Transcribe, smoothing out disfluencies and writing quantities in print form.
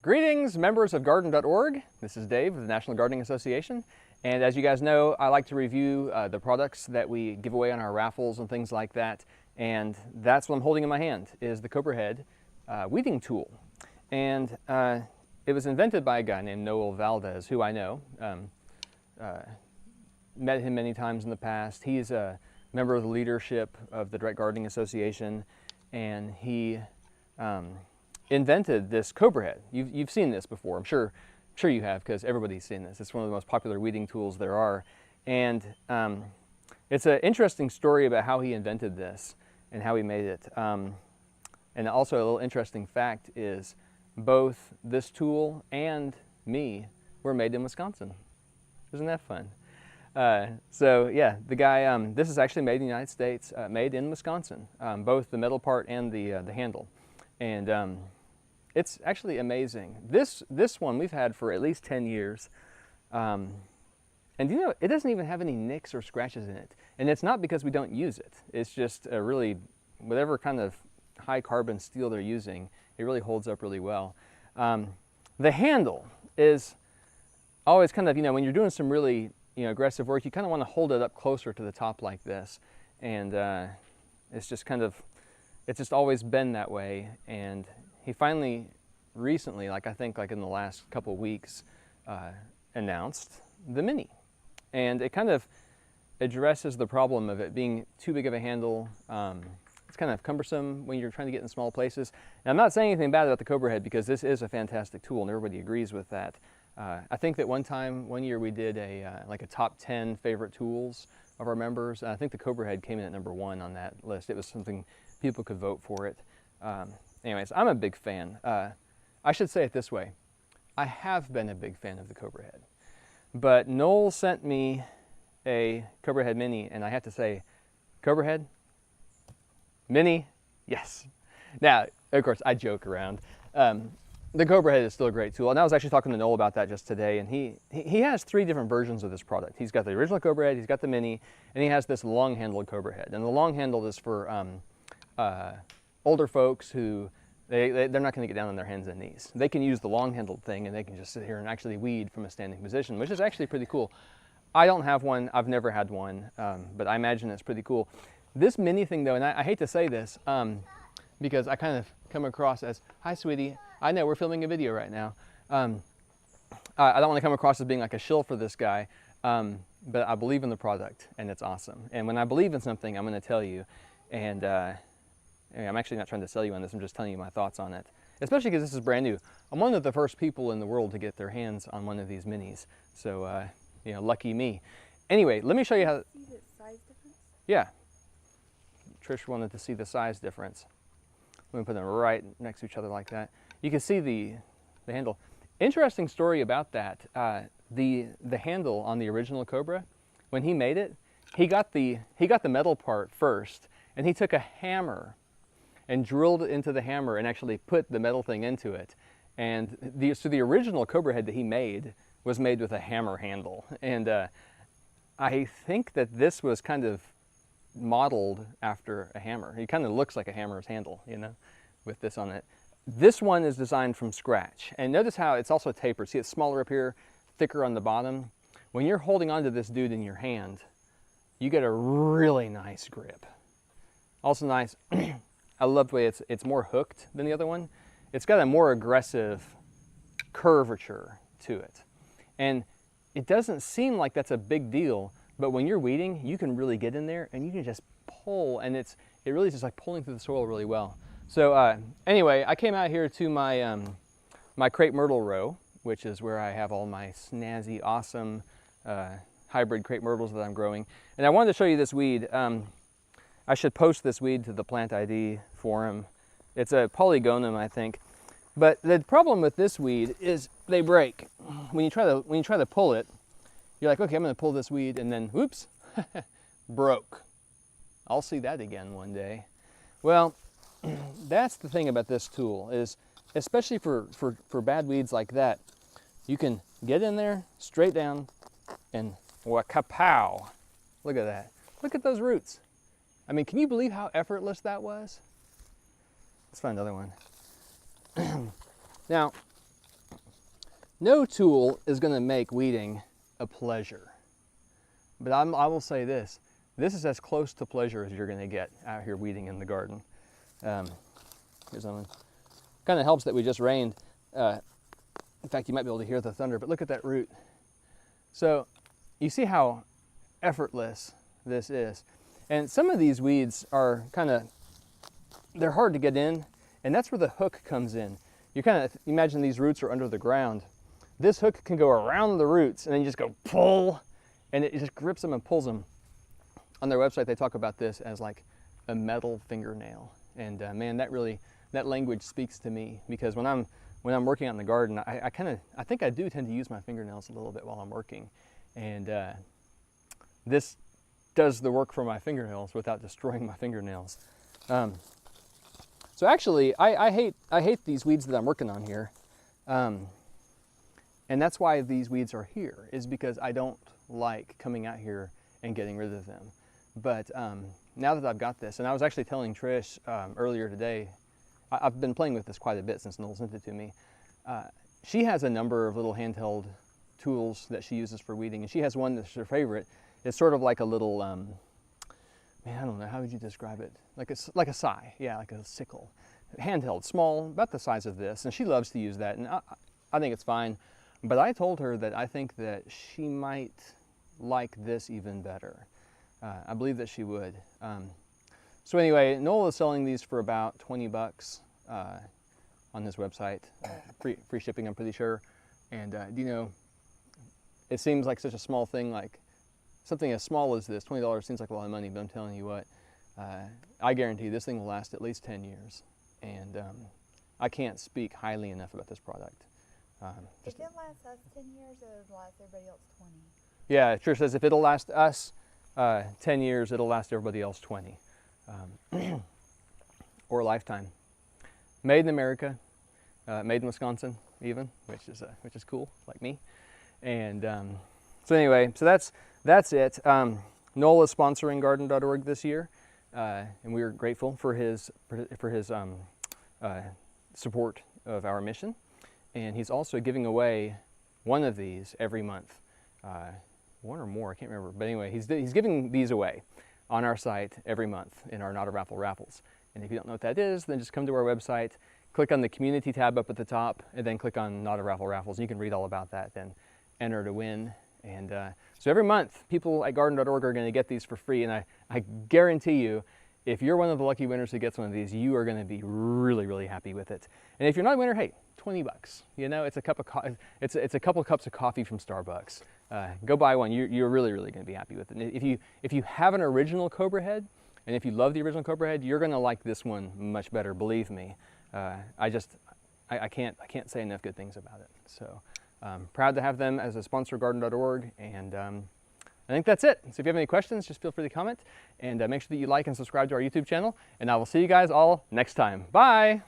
Greetings, members of garden.org. This is Dave of the National Gardening Association. And as you guys know, I like to review the products that we give away on our raffles and things like that. And that's what I'm holding in my hand, is the CobraHead weeding tool. And it was invented by a guy named Noel Valdez, who I know. Met him many times in the past. He's a member of the leadership of the Direct Gardening Association, and he invented this CobraHead. You've seen this before, I'm sure you have, because everybody's seen this. It's one of the most popular weeding tools there are. And it's an interesting story about how he invented this and how he made it. And also a little interesting fact is both this tool and me were made in Wisconsin. Isn't that fun? So yeah, the guy, this is actually made in the United States, made in Wisconsin, both the metal part and the handle. And it's actually amazing. This one we've had for at least 10 years. And you know, it doesn't even have any nicks or scratches in it. And it's not because we don't use it. It's just a really, whatever kind of high carbon steel they're using, it really holds up really well. The handle is always kind of, you know, when you're doing some really aggressive work, you kind of want to hold it up closer to the top like this. And it's just kind of, it's just always been that way. And he finally, recently, I think in the last couple of weeks, announced the Mini. And it kind of addresses the problem of it being too big of a handle. It's kind of cumbersome when you're trying to get in small places. And I'm not saying anything bad about the CobraHead, because this is a fantastic tool and everybody agrees with that. I think that one year we did like a top 10 favorite tools of our members. I think the CobraHead came in at #1 on that list. It was something people could vote for it. Anyways, I'm a big fan. I should say it this way. I have been a big fan of the CobraHead. But Noel sent me a CobraHead Mini, and I have to say, CobraHead Mini, yes. Now, of course, I joke around. The CobraHead is still a great tool, and I was actually talking to Noel about that just today, and he has 3 different versions of this product. He's got the original CobraHead, he's got the Mini, and he has this long-handled CobraHead. And the long-handled is for older folks who, they're not going to get down on their hands and knees. They can use the long-handled thing, and they can just sit here and actually weed from a standing position, which is actually pretty cool. I don't have one, I've never had one, but I imagine it's pretty cool. This Mini thing though, and I hate to say this, because I kind of come across as, hi sweetie, I know we're filming a video right now. I don't want to come across as being like a shill for this guy, but I believe in the product and it's awesome. And when I believe in something, I'm going to tell you. And I'm actually not trying to sell you on this, I'm just telling you my thoughts on it. Especially because this is brand new. I'm one of the first people in the world to get their hands on one of these Minis. So, lucky me. Anyway, let me show you how. See the size difference? Yeah. Trish wanted to see the size difference. Let me put them right next to each other like that. You can see the handle. Interesting story about that. The handle on the original Cobra, when he made it, he got the metal part first, and he took a hammer and drilled it into the hammer and actually put the metal thing into it. And so the original CobraHead that he made was made with a hammer handle. And I think that this was kind of modeled after a hammer. It kind of looks like a hammer's handle, with this on it. This one is designed from scratch. And notice how it's also tapered. See, it's smaller up here, thicker on the bottom. When you're holding onto this dude in your hand, you get a really nice grip. Also nice, I love the way it's more hooked than the other one. It's got a more aggressive curvature to it. And it doesn't seem like that's a big deal, but when you're weeding, you can really get in there and you can just pull, and it really is just like pulling through the soil really well. So anyway, I came out here to my, my crepe myrtle row, which is where I have all my snazzy, awesome hybrid crepe myrtles that I'm growing. And I wanted to show you this weed. I should post this weed to the Plant ID forum. It's a polygonum, I think. But the problem with this weed is they break. When you try to pull it, you're like, okay, I'm going to pull this weed, and then, whoops, broke. I'll see that again one day. Well, that's the thing about this tool, is especially for bad weeds like that, you can get in there, straight down, and kapow. Look at that. Look at those roots. I mean, can you believe how effortless that was? Let's find another one. Now, No tool is going to make weeding a pleasure. But I will say this is as close to pleasure as you're going to get out here weeding in the garden. Here's something. Kind of helps that we just rained. In fact, you might be able to hear the thunder, but look at that root. So you see how effortless this is. And some of these weeds are they're hard to get in, and that's where the hook comes in. You kind of imagine these roots are under the ground. This hook can go around the roots and then you just go pull, and it just grips them and pulls them. On their website, they talk about this as like a metal fingernail. And man, that language speaks to me, because when I'm working out in the garden, I think I do tend to use my fingernails a little bit while I'm working. And this does the work for my fingernails without destroying my fingernails. So actually, I hate these weeds that I'm working on here. And that's why these weeds are here, is because I don't like coming out here and getting rid of them. But now that I've got this, and I was actually telling Trish earlier today, I've been playing with this quite a bit since Noel sent it to me. She has a number of little handheld tools that she uses for weeding, and she has one that's her favorite. It's sort of like a little, man, I don't know, how would you describe it? Like a scythe, yeah, like a sickle. Handheld, small, about the size of this, and she loves to use that, and I think it's fine. But I told her that I think that she might like this even better. I believe that she would. So anyway, Noel is selling these for about 20 bucks on his website. Free shipping, I'm pretty sure. And you know, it seems like such a small thing, like something as small as this, $20 seems like a lot of money, but I'm telling you what, I guarantee this thing will last at least 10 years. And I can't speak highly enough about this product. If it lasts us 10 years, it'll last everybody else 20. Yeah, Trish says if it'll last us 10 years, it'll last everybody else 20. Or a lifetime. Made in America, made in Wisconsin even, which is cool, like me. And so anyway, so that's it. Noel is sponsoring garden.org this year, and we are grateful for his support of our mission. And he's also giving away one of these every month, one or more, I can't remember. But anyway, he's giving these away on our site every month in our Not a Raffle raffles. And if you don't know what that is, then just come to our website, click on the community tab up at the top, and then click on Not a Raffle raffles. You can read all about that, then enter to win. And so every month, people at garden.org are going to get these for free. And I guarantee you, if you're one of the lucky winners who gets one of these, you are going to be really, really happy with it. And if you're not a winner, hey, 20 bucks. You know, it's a couple cups of coffee from Starbucks. Go buy one. You're really, really going to be happy with it. And if you have an original CobraHead, and if you love the original CobraHead, you're going to like this one much better. Believe me. I can't say enough good things about it. So proud to have them as a sponsor of garden.org, and I think that's it. So if you have any questions, just feel free to comment, and make sure that you like and subscribe to our YouTube channel, and I will see you guys all next time. Bye!